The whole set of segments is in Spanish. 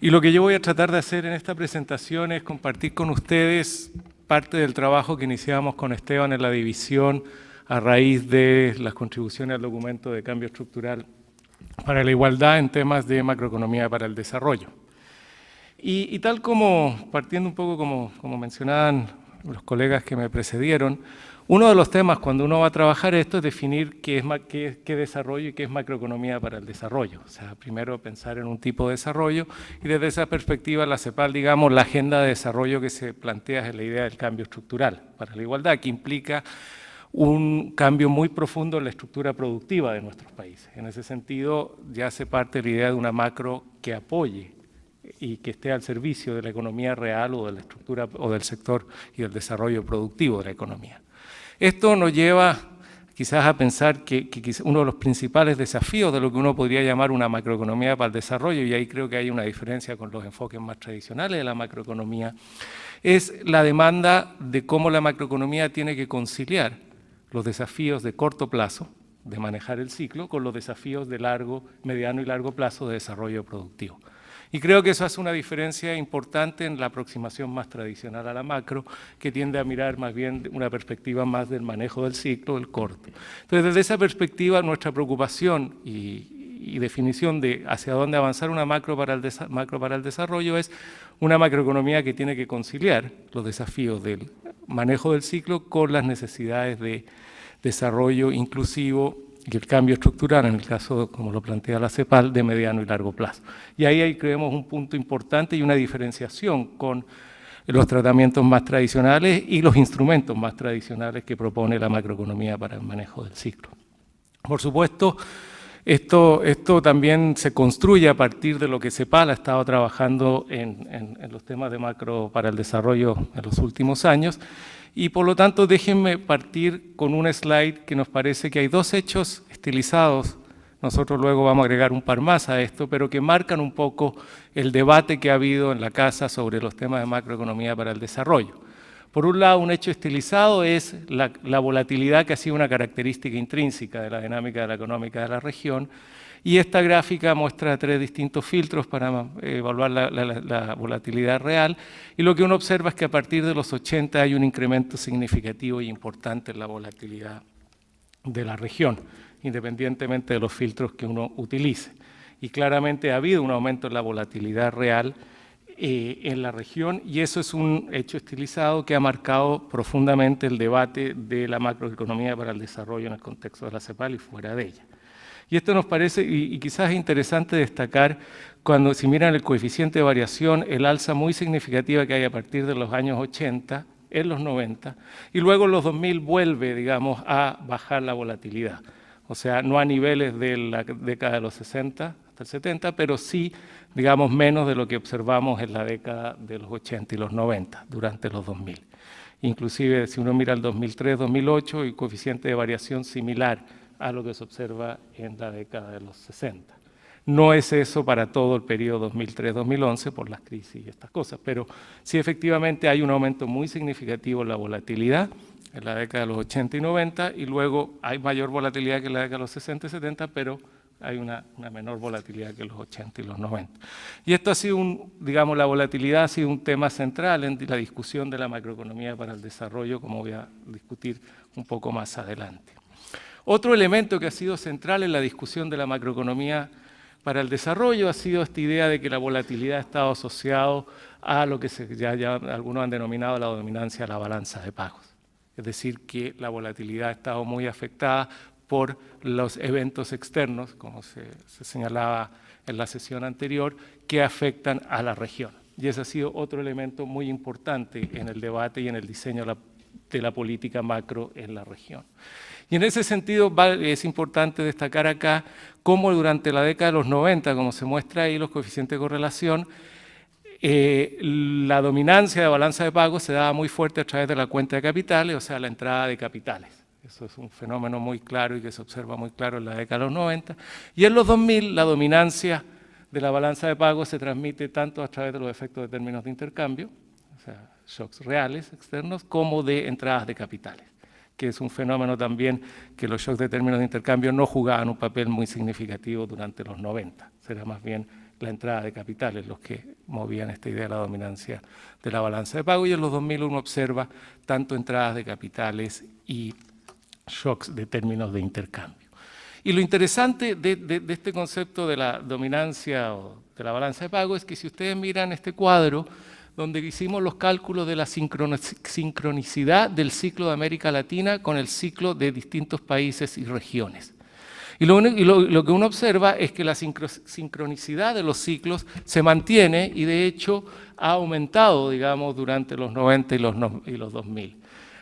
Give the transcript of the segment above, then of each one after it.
Y lo que yo voy a tratar de hacer en esta presentación es compartir con ustedes parte del trabajo que iniciamos con Esteban en la división a raíz de las contribuciones al documento de cambio estructural para la igualdad en temas de macroeconomía para el desarrollo. Y tal como, partiendo un poco como mencionaban los colegas que me precedieron, uno de los temas cuando uno va a trabajar esto es definir qué es desarrollo y qué es macroeconomía para el desarrollo. O sea, primero pensar en un tipo de desarrollo y desde esa perspectiva la CEPAL, digamos, la agenda de desarrollo que se plantea es la idea del cambio estructural para la igualdad, que implica un cambio muy profundo en la estructura productiva de nuestros países. En ese sentido, ya se parte de la idea de una macro que apoye y que esté al servicio de la economía real o de la estructura o del sector y del desarrollo productivo de la economía. Esto nos lleva quizás a pensar que uno de los principales desafíos de lo que uno podría llamar una macroeconomía para el desarrollo, y ahí creo que hay una diferencia con los enfoques más tradicionales de la macroeconomía, es la demanda de cómo la macroeconomía tiene que conciliar los desafíos de corto plazo, de manejar el ciclo, con los desafíos de mediano y largo plazo de desarrollo productivo. Y creo que eso hace una diferencia importante en la aproximación más tradicional a la macro, que tiende a mirar más bien una perspectiva más del manejo del ciclo, del corto. Entonces, desde esa perspectiva, nuestra preocupación y definición de hacia dónde avanzar una macro para el desarrollo es una macroeconomía que tiene que conciliar los desafíos del manejo del ciclo con las necesidades de desarrollo inclusivo y el cambio estructural, en el caso, como lo plantea la CEPAL, de mediano y largo plazo. Y ahí creemos un punto importante y una diferenciación con los tratamientos más tradicionales y los instrumentos más tradicionales que propone la macroeconomía para el manejo del ciclo. Por supuesto, esto también se construye a partir de lo que CEPAL ha estado trabajando en los temas de macro para el desarrollo en los últimos años. Y por lo tanto, déjenme partir con un slide que nos parece que hay dos hechos estilizados. Nosotros luego vamos a agregar un par más a esto, pero que marcan un poco el debate que ha habido en la casa sobre los temas de macroeconomía para el desarrollo. Por un lado, un hecho estilizado es la volatilidad que ha sido una característica intrínseca de la dinámica de la económica de la región, y esta gráfica muestra tres distintos filtros para evaluar la volatilidad real, y lo que uno observa es que a partir de los 80 hay un incremento significativo y importante en la volatilidad de la región, independientemente de los filtros que uno utilice. Y claramente ha habido un aumento en la volatilidad real en la región, y eso es un hecho estilizado que ha marcado profundamente el debate de la macroeconomía para el desarrollo en el contexto de la CEPAL y fuera de ella. Y esto nos parece, y quizás es interesante destacar, cuando si miran el coeficiente de variación, el alza muy significativa que hay a partir de los años 80, en los 90, y luego en los 2000 vuelve, digamos, a bajar la volatilidad. O sea, no a niveles de la década de los 60 hasta el 70, pero sí, digamos, menos de lo que observamos en la década de los 80 y los 90, durante los 2000. Inclusive, si uno mira el 2003-2008, el coeficiente de variación similar a lo que se observa en la década de los 60. No es eso para todo el periodo 2003-2011 por las crisis y estas cosas, pero sí efectivamente hay un aumento muy significativo en la volatilidad en la década de los 80 y 90, y luego hay mayor volatilidad que en la década de los 60 y 70, pero hay una menor volatilidad que en los 80 y los 90. Y esto ha sido, digamos, la volatilidad ha sido un tema central en la discusión de la macroeconomía para el desarrollo, como voy a discutir un poco más adelante. Otro elemento que ha sido central en la discusión de la macroeconomía para el desarrollo ha sido esta idea de que la volatilidad ha estado asociado a lo que ya algunos han denominado la dominancia de la balanza de pagos. Es decir, que la volatilidad ha estado muy afectada por los eventos externos, como se señalaba en la sesión anterior, que afectan a la región. Y ese ha sido otro elemento muy importante en el debate y en el diseño de la política macro en la región. Y en ese sentido es importante destacar acá cómo durante la década de los 90, como se muestra ahí los coeficientes de correlación, la dominancia de balanza de pagos se daba muy fuerte a través de la cuenta de capitales, o sea, la entrada de capitales. Eso es un fenómeno muy claro y que se observa muy claro en la década de los 90. Y en los 2000 la dominancia de la balanza de pagos se transmite tanto a través de los efectos de términos de intercambio, o sea, shocks reales externos, como de entradas de capitales, que es un fenómeno también que los shocks de términos de intercambio no jugaban un papel muy significativo durante los 90. Será más bien la entrada de capitales los que movían esta idea de la dominancia de la balanza de pago, y en los 2000 uno observa tanto entradas de capitales y shocks de términos de intercambio. Y lo interesante de este concepto de la dominancia o de la balanza de pago es que si ustedes miran este cuadro, donde hicimos los cálculos de la sincronicidad del ciclo de América Latina con el ciclo de distintos países y regiones. Y lo que uno observa es que la sincronicidad de los ciclos se mantiene y de hecho ha aumentado, digamos, durante los 90 y los 2000.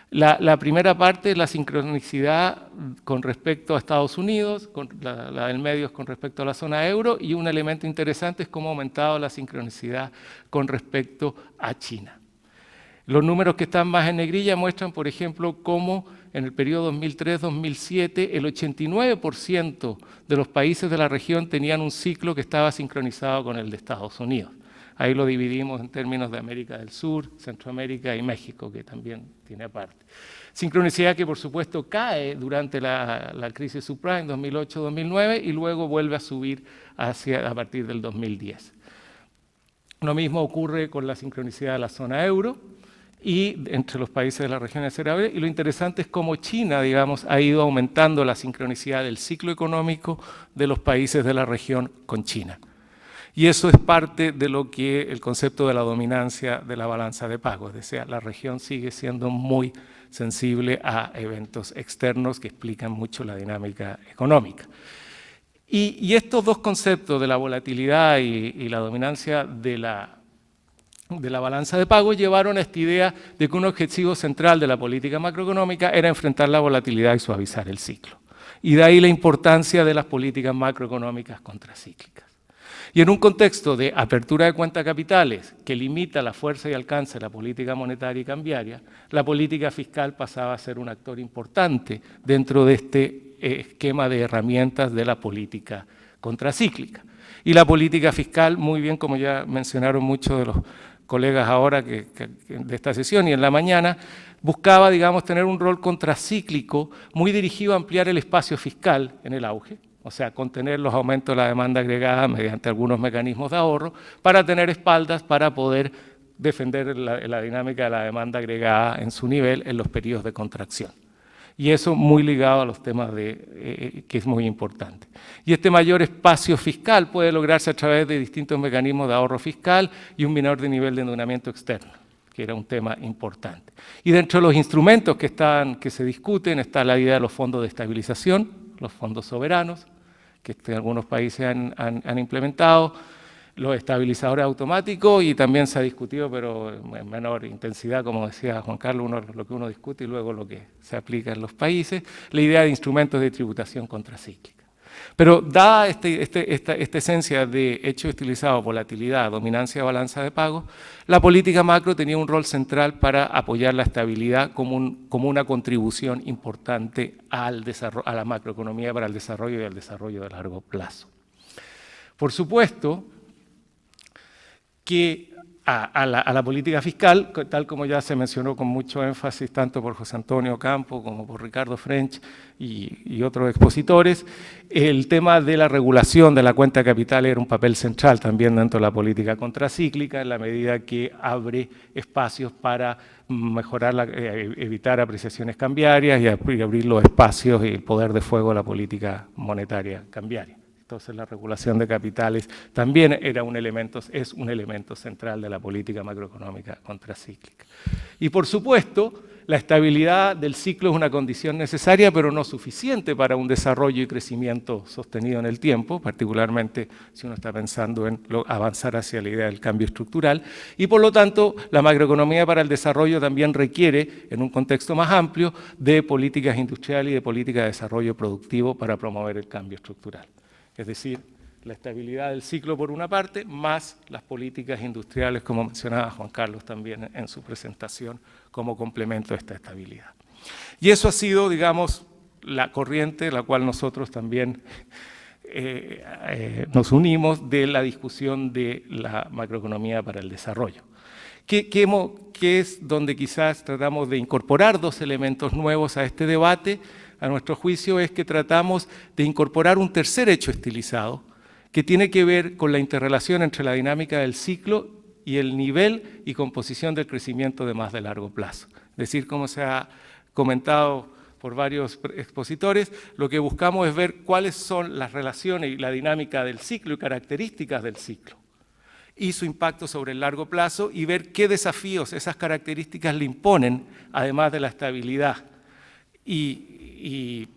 La primera parte es la sincronicidad con respecto a Estados Unidos, la del medio es con respecto a la zona euro, y un elemento interesante es cómo ha aumentado la sincronicidad con respecto a China. Los números que están más en negrilla muestran, por ejemplo, cómo en el periodo 2003-2007 el 89% de los países de la región tenían un ciclo que estaba sincronizado con el de Estados Unidos. Ahí lo dividimos en términos de América del Sur, Centroamérica y México, que también tiene aparte. Sincronicidad que, por supuesto, cae durante la crisis subprime 2008-2009 y luego vuelve a subir a partir del 2010. Lo mismo ocurre con la sincronicidad de la zona euro y entre los países de la región de Cerebral. Y lo interesante es cómo China, digamos, ha ido aumentando la sincronicidad del ciclo económico de los países de la región con China. Y eso es parte de lo que el concepto de la dominancia de la balanza de pago, es decir, la región sigue siendo muy sensible a eventos externos que explican mucho la dinámica económica. Y estos dos conceptos de la volatilidad y la dominancia de la balanza de pago llevaron a esta idea de que un objetivo central de la política macroeconómica era enfrentar la volatilidad y suavizar el ciclo. Y de ahí la importancia de las políticas macroeconómicas contracíclicas. Y en un contexto de apertura de cuentas capitales que limita la fuerza y alcance de la política monetaria y cambiaria, la política fiscal pasaba a ser un actor importante dentro de este esquema de herramientas de la política contracíclica. Y la política fiscal, muy bien, como ya mencionaron muchos de los colegas ahora de esta sesión y en la mañana, buscaba, digamos, tener un rol contracíclico muy dirigido a ampliar el espacio fiscal en el auge, o sea, contener los aumentos de la demanda agregada mediante algunos mecanismos de ahorro, para tener espaldas para poder defender la dinámica de la demanda agregada en su nivel en los periodos de contracción. Y eso muy ligado a los temas que es muy importante. Y este mayor espacio fiscal puede lograrse a través de distintos mecanismos de ahorro fiscal y un menor nivel de endeudamiento externo, que era un tema importante. Y dentro de los instrumentos que se discuten está la idea de los fondos de estabilización, los fondos soberanos, que algunos países han implementado, los estabilizadores automáticos, y también se ha discutido, pero en menor intensidad, como decía Juan Carlos, lo que uno discute y luego lo que se aplica en los países, la idea de instrumentos de tributación contracíclica. Pero dada esta esencia de hecho estilizado, volatilidad, dominancia de balanza de pagos, la política macro tenía un rol central para apoyar la estabilidad como una contribución importante a la macroeconomía para el desarrollo y al desarrollo de largo plazo. Por supuesto que a la política fiscal, tal como ya se mencionó con mucho énfasis tanto por José Antonio Campo como por Ricardo French y otros expositores, el tema de la regulación de la cuenta de capital era un papel central también dentro de la política contracíclica, en la medida que abre espacios para mejorar, evitar apreciaciones cambiarias y abrir los espacios y el poder de fuego de la política monetaria cambiaria. Entonces la regulación de capitales también es un elemento central de la política macroeconómica contracíclica. Y por supuesto, la estabilidad del ciclo es una condición necesaria, pero no suficiente para un desarrollo y crecimiento sostenido en el tiempo, particularmente si uno está pensando en avanzar hacia la idea del cambio estructural. Y por lo tanto, la macroeconomía para el desarrollo también requiere, en un contexto más amplio, de políticas industriales y de políticas de desarrollo productivo para promover el cambio estructural. Es decir, la estabilidad del ciclo por una parte, más las políticas industriales, como mencionaba Juan Carlos también en su presentación, como complemento de esta estabilidad. Y eso ha sido, digamos, la corriente, la cual nosotros también nos unimos de la discusión de la macroeconomía para el desarrollo. Que es donde quizás tratamos de incorporar dos elementos nuevos a este debate. A nuestro juicio es que tratamos de incorporar un tercer hecho estilizado, que tiene que ver con la interrelación entre la dinámica del ciclo y el nivel y composición del crecimiento de más de largo plazo. Es decir, como se ha comentado por varios expositores, lo que buscamos es ver cuáles son las relaciones y la dinámica del ciclo y características del ciclo y su impacto sobre el largo plazo y ver qué desafíos esas características le imponen, además de la estabilidad y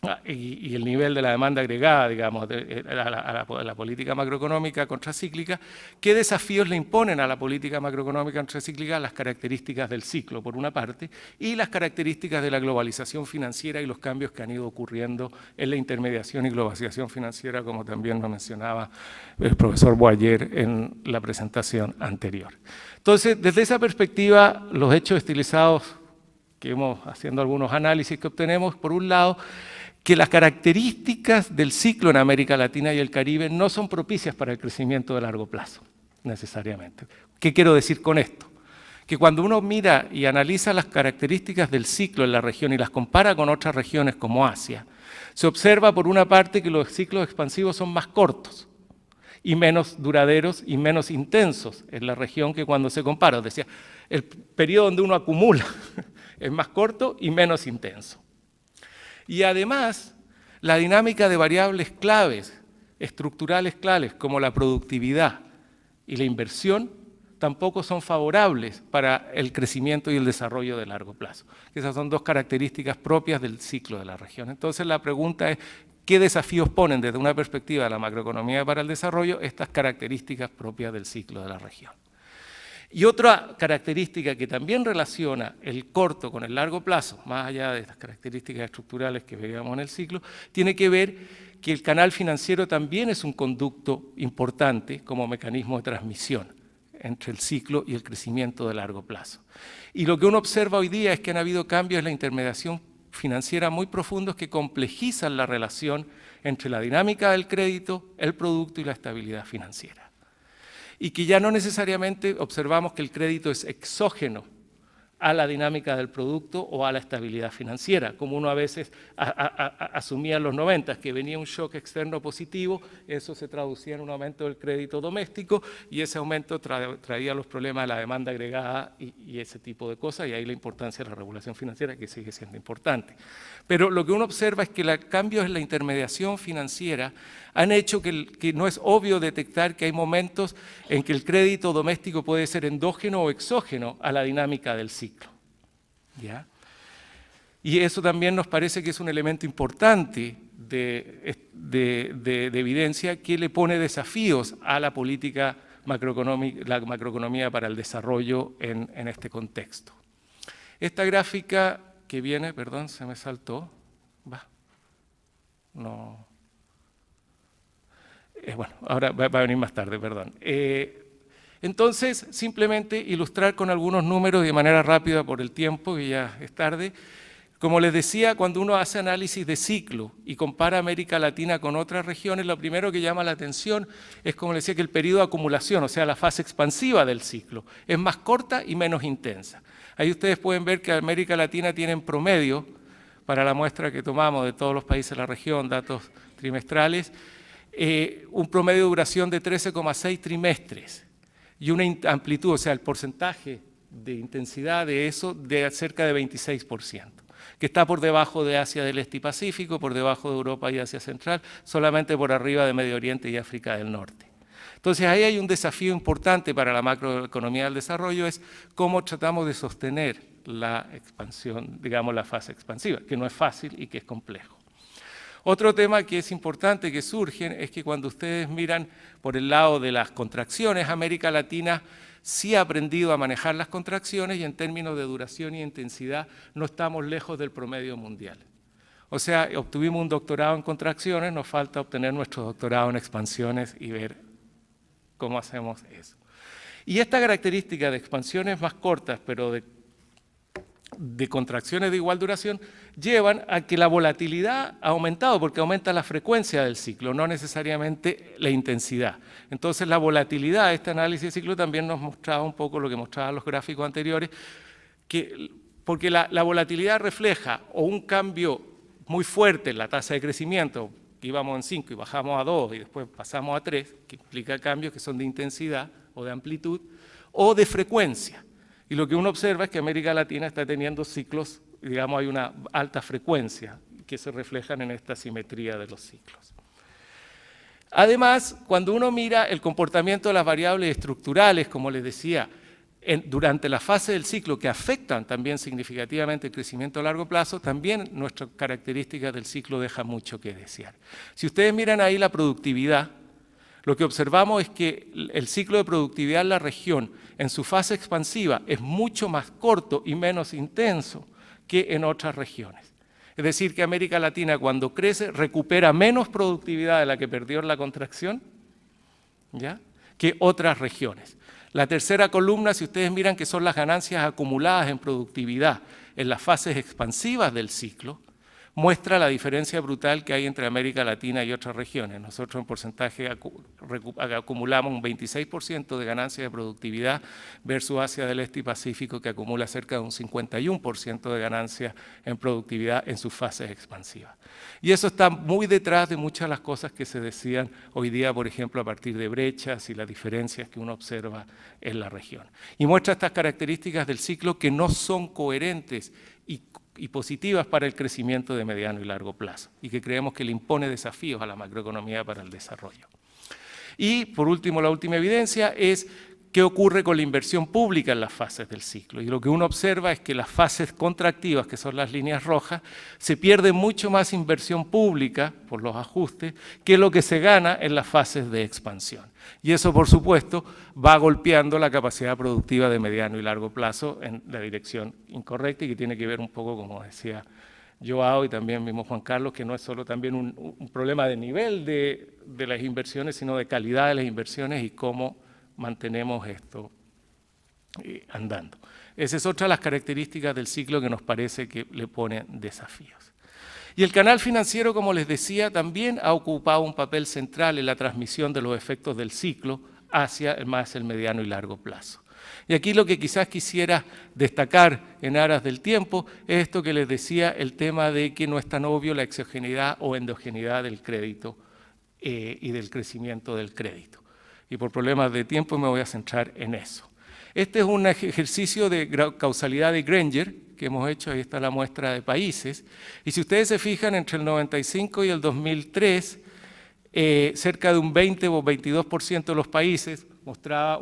el nivel de la demanda agregada, digamos, a la política macroeconómica contracíclica, qué desafíos le imponen a la política macroeconómica contracíclica las características del ciclo, por una parte, y las características de la globalización financiera y los cambios que han ido ocurriendo en la intermediación y globalización financiera, como también lo mencionaba el profesor Boyer en la presentación anterior. Entonces, desde esa perspectiva, los hechos estilizados que hemos haciendo algunos análisis que obtenemos, por un lado, que las características del ciclo en América Latina y el Caribe no son propicias para el crecimiento de largo plazo, necesariamente. ¿Qué quiero decir con esto? Que cuando uno mira y analiza las características del ciclo en la región y las compara con otras regiones como Asia, se observa por una parte que los ciclos expansivos son más cortos y menos duraderos y menos intensos en la región que cuando se compara. Es decir, el periodo donde uno acumula es más corto y menos intenso. Y además, la dinámica de variables claves, estructurales claves, como la productividad y la inversión, tampoco son favorables para el crecimiento y el desarrollo de largo plazo. Esas son dos características propias del ciclo de la región. Entonces, la pregunta es, ¿qué desafíos ponen desde una perspectiva de la macroeconomía para el desarrollo estas características propias del ciclo de la región? Y otra característica que también relaciona el corto con el largo plazo, más allá de estas características estructurales que veíamos en el ciclo, tiene que ver que el canal financiero también es un conducto importante como mecanismo de transmisión entre el ciclo y el crecimiento de largo plazo. Y lo que uno observa hoy día es que han habido cambios en la intermediación financiera muy profundos que complejizan la relación entre la dinámica del crédito, el producto y la estabilidad financiera. Y que ya no necesariamente observamos que el crédito es exógeno a la dinámica del producto o a la estabilidad financiera, como uno a veces asumía en los 90, que venía un shock externo positivo, eso se traducía en un aumento del crédito doméstico y ese aumento traía los problemas de la demanda agregada y ese tipo de cosas, y ahí la importancia de la regulación financiera, que sigue siendo importante. Pero lo que uno observa es que los cambios en la intermediación financiera han hecho que no es obvio detectar que hay momentos en que el crédito doméstico puede ser endógeno o exógeno a la dinámica del ciclo. ¿Ya? Y eso también nos parece que es un elemento importante de evidencia que le pone desafíos a la política macroeconómica, la macroeconomía para el desarrollo en este contexto. Esta gráfica que viene, perdón, se me saltó, no. Bueno, ahora va a venir más tarde, perdón. Entonces, simplemente ilustrar con algunos números de manera rápida por el tiempo, que ya es tarde. Como les decía, cuando uno hace análisis de ciclo y compara América Latina con otras regiones, lo primero que llama la atención es, como les decía, que el periodo de acumulación, o sea, la fase expansiva del ciclo, es más corta y menos intensa. Ahí ustedes pueden ver que América Latina tiene en promedio, para la muestra que tomamos de todos los países de la región, datos trimestrales, un promedio de duración de 13,6 trimestres y una amplitud, o sea, el porcentaje de intensidad de eso de cerca de 26%, que está por debajo de Asia del Este y Pacífico, por debajo de Europa y Asia Central, solamente por arriba de Medio Oriente y África del Norte. Entonces, ahí hay un desafío importante para la macroeconomía del desarrollo, es cómo tratamos de sostener la expansión, digamos, la fase expansiva, que no es fácil y que es complejo. Otro tema que es importante que surge es que cuando ustedes miran por el lado de las contracciones, América Latina sí ha aprendido a manejar las contracciones y en términos de duración y intensidad no estamos lejos del promedio mundial. O sea, obtuvimos un doctorado en contracciones, nos falta obtener nuestro doctorado en expansiones y ver cómo hacemos eso. Y esta característica de expansiones más cortas, pero de contracciones de igual duración, llevan a que la volatilidad ha aumentado, porque aumenta la frecuencia del ciclo, no necesariamente la intensidad. Entonces, la volatilidad de este análisis de ciclo también nos mostraba un poco lo que mostraban los gráficos anteriores, porque la volatilidad refleja o un cambio muy fuerte en la tasa de crecimiento, porque íbamos en 5 y bajamos a 2 y después pasamos a 3, que implica cambios que son de intensidad o de amplitud, o de frecuencia. Y lo que uno observa es que América Latina está teniendo ciclos, digamos, hay una alta frecuencia que se reflejan en esta simetría de los ciclos. Además, cuando uno mira el comportamiento de las variables estructurales, como les decía, durante la fase del ciclo que afectan también significativamente el crecimiento a largo plazo, también nuestras características del ciclo dejan mucho que desear. Si ustedes miran ahí la productividad, lo que observamos es que el ciclo de productividad en la región, en su fase expansiva, es mucho más corto y menos intenso que en otras regiones. Es decir, que América Latina, cuando crece, recupera menos productividad de la que perdió en la contracción, ¿ya?, que otras regiones. La tercera columna, si ustedes miran, que son las ganancias acumuladas en productividad en las fases expansivas del ciclo, muestra la diferencia brutal que hay entre América Latina y otras regiones. Nosotros en porcentaje acumulamos un 26% de ganancia de productividad versus Asia del Este y Pacífico, que acumula cerca de un 51% de ganancia en productividad en sus fases expansivas. Y eso está muy detrás de muchas de las cosas que se decían hoy día, por ejemplo, a partir de brechas y las diferencias que uno observa en la región. Y muestra estas características del ciclo que no son coherentes y positivas para el crecimiento de mediano y largo plazo, y que creemos que le impone desafíos a la macroeconomía para el desarrollo. Y, por último, la última evidencia es qué ocurre con la inversión pública en las fases del ciclo. Y lo que uno observa es que las fases contractivas, que son las líneas rojas, se pierde mucho más inversión pública por los ajustes que lo que se gana en las fases de expansión. Y eso, por supuesto, va golpeando la capacidad productiva de mediano y largo plazo en la dirección incorrecta, y que tiene que ver un poco, como decía Joao y también mismo Juan Carlos, que no es solo también un problema de nivel de las inversiones, sino de calidad de las inversiones y cómo mantenemos esto andando. Esa es otra de las características del ciclo que nos parece que le pone desafíos. Y el canal financiero, como les decía, también ha ocupado un papel central en la transmisión de los efectos del ciclo hacia más el mediano y largo plazo. Y aquí lo que quizás quisiera destacar en aras del tiempo es esto que les decía, el tema de que no es tan obvio la exogeneidad o endogeneidad del crédito y del crecimiento del crédito. Y por problemas de tiempo me voy a centrar en eso. Este es un ejercicio de causalidad de Granger que hemos hecho, ahí está la muestra de países, y si ustedes se fijan, entre el 95 y el 2003, cerca de un 20 o 22% de los países mostraba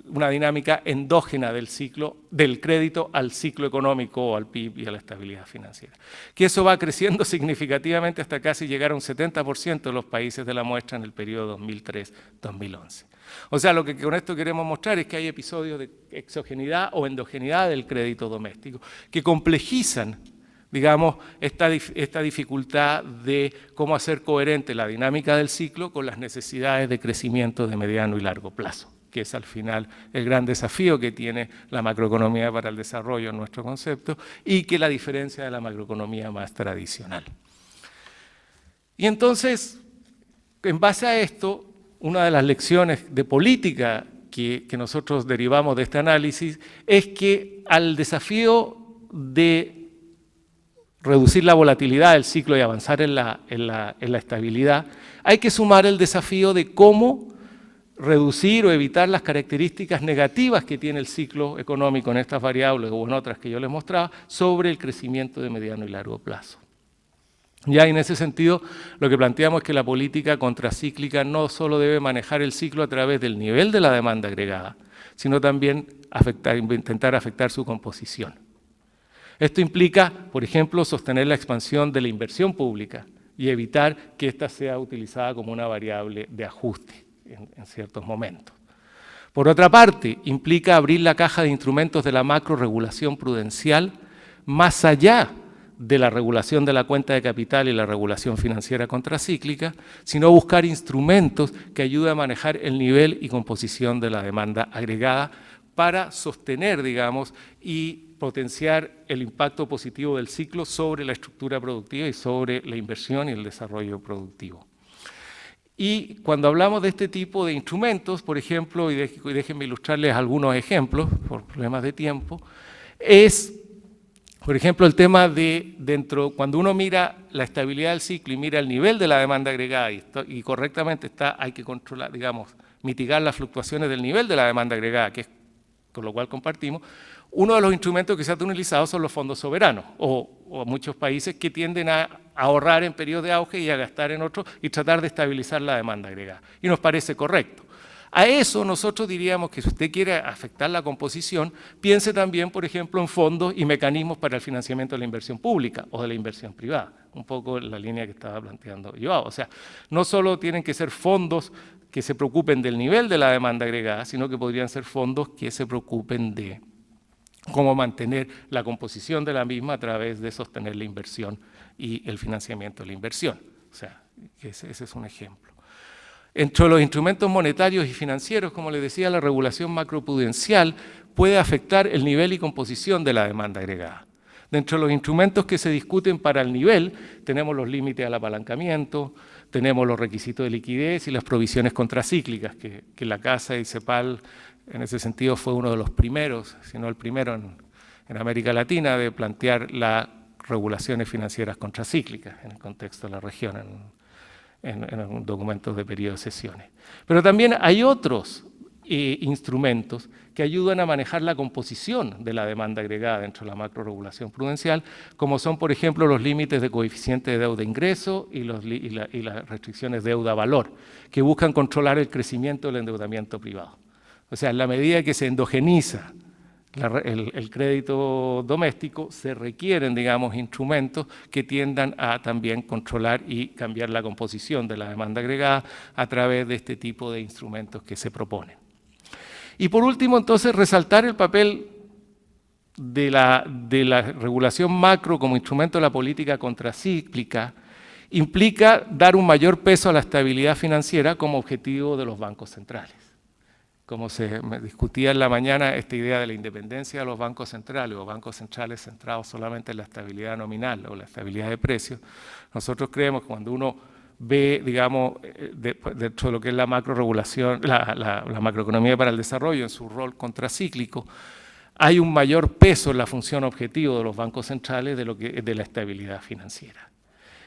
una dinámica endógena del ciclo, del crédito al ciclo económico o al PIB y a la estabilidad financiera. Que eso va creciendo significativamente hasta casi llegar a un 70% de los países de la muestra en el periodo 2003-2011. O sea, lo que con esto queremos mostrar es que hay episodios de exogeneidad o endogeneidad del crédito doméstico que complejizan, digamos, esta dificultad de cómo hacer coherente la dinámica del ciclo con las necesidades de crecimiento de mediano y largo plazo, que es al final el gran desafío que tiene la macroeconomía para el desarrollo en nuestro concepto y que la diferencia de la macroeconomía más tradicional. Y entonces, en base a esto, una de las lecciones de política que nosotros derivamos de este análisis es que al desafío de reducir la volatilidad del ciclo y avanzar en la estabilidad, hay que sumar el desafío de cómo reducir o evitar las características negativas que tiene el ciclo económico en estas variables o en otras que yo les mostraba sobre el crecimiento de mediano y largo plazo. Ya en ese sentido, lo que planteamos es que la política contracíclica no solo debe manejar el ciclo a través del nivel de la demanda agregada, sino también intentar afectar su composición. Esto implica, por ejemplo, sostener la expansión de la inversión pública y evitar que ésta sea utilizada como una variable de ajuste en ciertos momentos. Por otra parte, implica abrir la caja de instrumentos de la macrorregulación prudencial más allá de la regulación de la cuenta de capital y la regulación financiera contracíclica, sino buscar instrumentos que ayuden a manejar el nivel y composición de la demanda agregada para sostener, digamos, y potenciar el impacto positivo del ciclo sobre la estructura productiva y sobre la inversión y el desarrollo productivo. Y cuando hablamos de este tipo de instrumentos, por ejemplo, y déjenme ilustrarles algunos ejemplos por problemas de tiempo, es Por ejemplo, el tema cuando uno mira la estabilidad del ciclo y mira el nivel de la demanda agregada y correctamente hay que controlar, digamos, mitigar las fluctuaciones del nivel de la demanda agregada, que es con lo cual compartimos, uno de los instrumentos que se ha utilizado son los fondos soberanos, o muchos países que tienden a ahorrar en periodos de auge y a gastar en otros y tratar de estabilizar la demanda agregada. Y nos parece correcto. A eso nosotros diríamos que si usted quiere afectar la composición, piense también, por ejemplo, en fondos y mecanismos para el financiamiento de la inversión pública o de la inversión privada, un poco en la línea que estaba planteando Joao. O sea, no solo tienen que ser fondos que se preocupen del nivel de la demanda agregada, sino que podrían ser fondos que se preocupen de cómo mantener la composición de la misma a través de sostener la inversión y el financiamiento de la inversión. O sea, ese es un ejemplo. Entre los instrumentos monetarios y financieros, como les decía, la regulación macroprudencial puede afectar el nivel y composición de la demanda agregada. Dentro de los instrumentos que se discuten para el nivel, tenemos los límites al apalancamiento, tenemos los requisitos de liquidez y las provisiones contracíclicas, que la Casa y CEPAL en ese sentido fue uno de los primeros, si no el primero en América Latina, de plantear las regulaciones financieras contracíclicas en el contexto de la región, en documentos de periodo de sesiones. Pero también hay otros instrumentos que ayudan a manejar la composición de la demanda agregada dentro de la macroregulación prudencial, como son, por ejemplo, los límites de coeficiente de deuda-ingreso y las restricciones deuda-valor, que buscan controlar el crecimiento del endeudamiento privado. O sea, en la medida que se endogeniza el crédito doméstico, se requieren, digamos, instrumentos que tiendan a también controlar y cambiar la composición de la demanda agregada a través de este tipo de instrumentos que se proponen. Y por último, entonces, resaltar el papel de la regulación macro como instrumento de la política contracíclica implica dar un mayor peso a la estabilidad financiera como objetivo de los bancos centrales. Como se discutía en la mañana, esta idea de la independencia de los bancos centrales o bancos centrales centrados solamente en la estabilidad nominal o la estabilidad de precios, nosotros creemos que cuando uno ve, digamos, dentro de lo que es la macroregulación, la macroeconomía para el desarrollo en su rol contracíclico, hay un mayor peso en la función objetivo de los bancos centrales de la estabilidad financiera.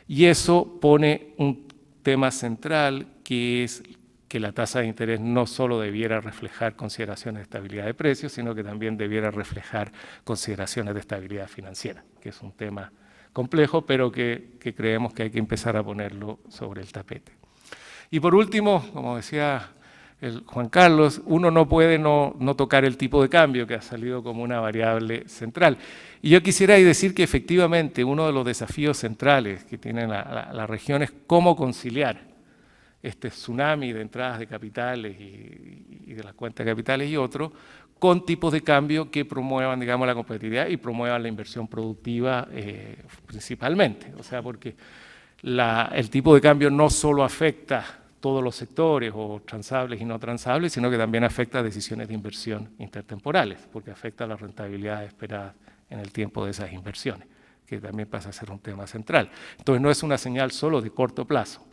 Y eso pone un tema central que es que la tasa de interés no solo debiera reflejar consideraciones de estabilidad de precios, sino que también debiera reflejar consideraciones de estabilidad financiera, que es un tema complejo, pero que creemos que hay que empezar a ponerlo sobre el tapete. Y por último, como decía Juan Carlos, uno no puede no tocar el tipo de cambio, que ha salido como una variable central. Y yo quisiera decir que efectivamente uno de los desafíos centrales que tiene la región es cómo conciliar este tsunami de entradas de capitales y de las cuentas de capitales y otros, con tipos de cambio que promuevan, digamos, la competitividad y promuevan la inversión productiva principalmente. O sea, porque el tipo de cambio no solo afecta todos los sectores, o transables y no transables, sino que también afecta decisiones de inversión intertemporales, porque afecta la rentabilidad esperada en el tiempo de esas inversiones, que también pasa a ser un tema central. Entonces, no es una señal solo de corto plazo,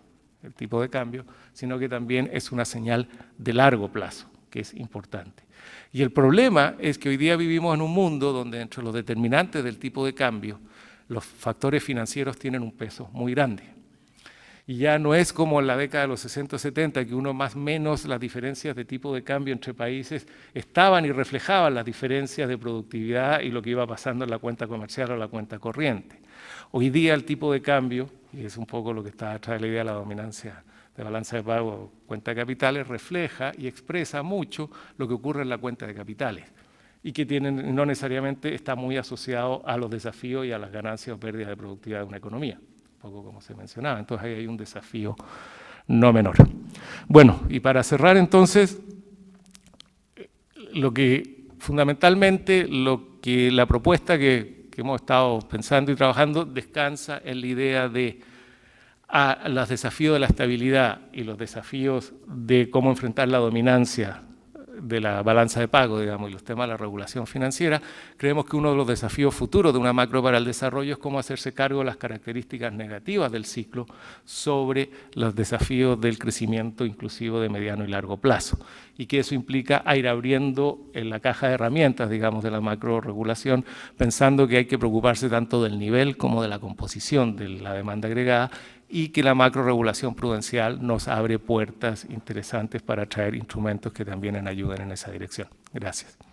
el tipo de cambio, sino que también es una señal de largo plazo, que es importante. Y el problema es que hoy día vivimos en un mundo donde entre los determinantes del tipo de cambio, los factores financieros tienen un peso muy grande. Y ya no es como en la década de los 60 o 70, que uno más o menos las diferencias de tipo de cambio entre países estaban y reflejaban las diferencias de productividad y lo que iba pasando en la cuenta comercial o la cuenta corriente. Hoy día el tipo de cambio, y es un poco lo que está atrás de la idea de la dominancia de balanza de pago o cuenta de capitales, refleja y expresa mucho lo que ocurre en la cuenta de capitales y que no necesariamente está muy asociado a los desafíos y a las ganancias o pérdidas de productividad de una economía, un poco como se mencionaba. Entonces ahí hay un desafío no menor. Bueno, y para cerrar entonces, fundamentalmente la propuesta que hemos estado pensando y trabajando descansa en la idea de los desafíos de la estabilidad y los desafíos de cómo enfrentar la dominancia de la balanza de pago, digamos, y los temas de la regulación financiera, creemos que uno de los desafíos futuros de una macro para el desarrollo es cómo hacerse cargo de las características negativas del ciclo sobre los desafíos del crecimiento inclusivo de mediano y largo plazo, y que eso implica ir abriendo en la caja de herramientas, digamos, de la macro regulación, pensando que hay que preocuparse tanto del nivel como de la composición de la demanda agregada, y que la macroregulación prudencial nos abre puertas interesantes para traer instrumentos que también ayuden en esa dirección. Gracias.